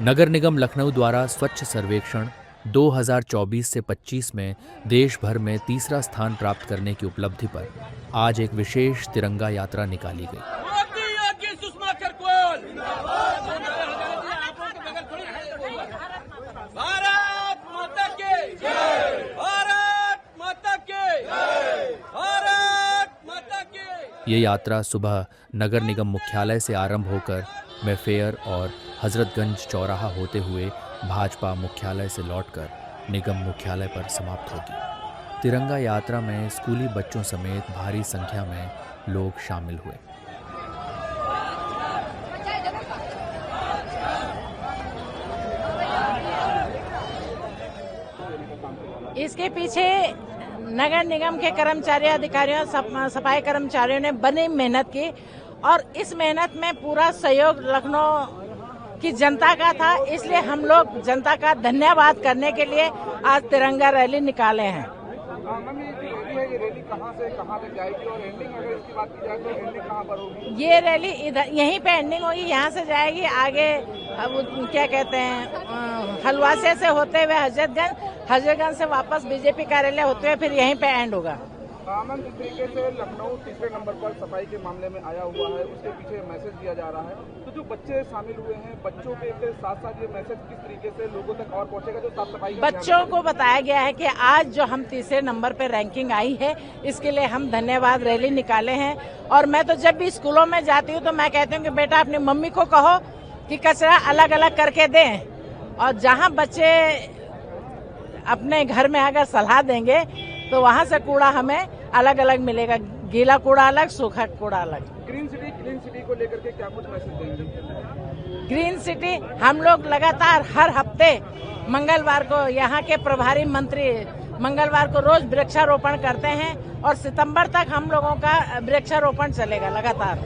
नगर निगम लखनऊ द्वारा स्वच्छ सर्वेक्षण 2024 से 25 में देश भर में तीसरा स्थान प्राप्त करने की उपलब्धि पर आज एक विशेष तिरंगा यात्रा निकाली गई। भारत माता की जय, भारत माता की जय, भारत माता की। ये यात्रा सुबह नगर निगम मुख्यालय से आरंभ होकर मैफेयर और हजरतगंज चौराहा होते हुए भाजपा मुख्यालय से लौटकर निगम मुख्यालय पर समाप्त होगी। तिरंगा यात्रा में स्कूली बच्चों समेत भारी संख्या में लोग शामिल हुए। इसके पीछे नगर निगम के कर्मचारियों, अधिकारियों, सफाई कर्मचारियों ने बड़ी मेहनत की और इस मेहनत में पूरा सहयोग लखनऊ की जनता का था। इसलिए हम लोग जनता का धन्यवाद करने के लिए आज तिरंगा रैली निकाले हैं। ये रैली कहाँ से कहाँ तक जाएगी और एंडिंग अगर इसकी बात की जाए तो एंडिंग कहाँ पर होगी? ये रैली इधर यहीं पे एंडिंग होगी, यहाँ से जाएगी आगे। अब क्या कहते हैं, हलवासे से होते हुए हजरतगंज से वापस बीजेपी कार्यालय होते हुए फिर यहीं पे एंड होगा। जिस तरीके से लखनऊ तीसरे नंबर पर सफाई के मामले में आया हुआ है, उसके पीछे मैसेज दिया जा रहा है, तो जो बच्चे शामिल हुए हैं, बच्चों के साथ साथ ये मैसेज किस तरीके से लोगों तक और पहुंचेगा जो साफ सफाई? बच्चों को बताया गया है कि आज जो हम तीसरे नंबर पे रैंकिंग आई है, इसके लिए हम धन्यवाद रैली निकाले हैं। और मैं तो जब भी स्कूलों में जाती हूँ तो मैं कहती हूँ कि बेटा अपनी मम्मी को कहो कि कचरा अलग अलग करके दें, और जहाँ बच्चे अपने घर में अगर सलाह देंगे तो वहाँ से कूड़ा हमें अलग अलग मिलेगा, गीला कूड़ा अलग, सूखा कूड़ा अलग। ग्रीन सिटी को लेकर के क्या कुछ मैसेज देंगे? ग्रीन सिटी हम लोग लगातार हर हफ्ते मंगलवार को यहाँ के प्रभारी मंत्री मंगलवार को रोज वृक्षारोपण करते हैं और सितंबर तक हम लोगों का वृक्षारोपण चलेगा लगातार।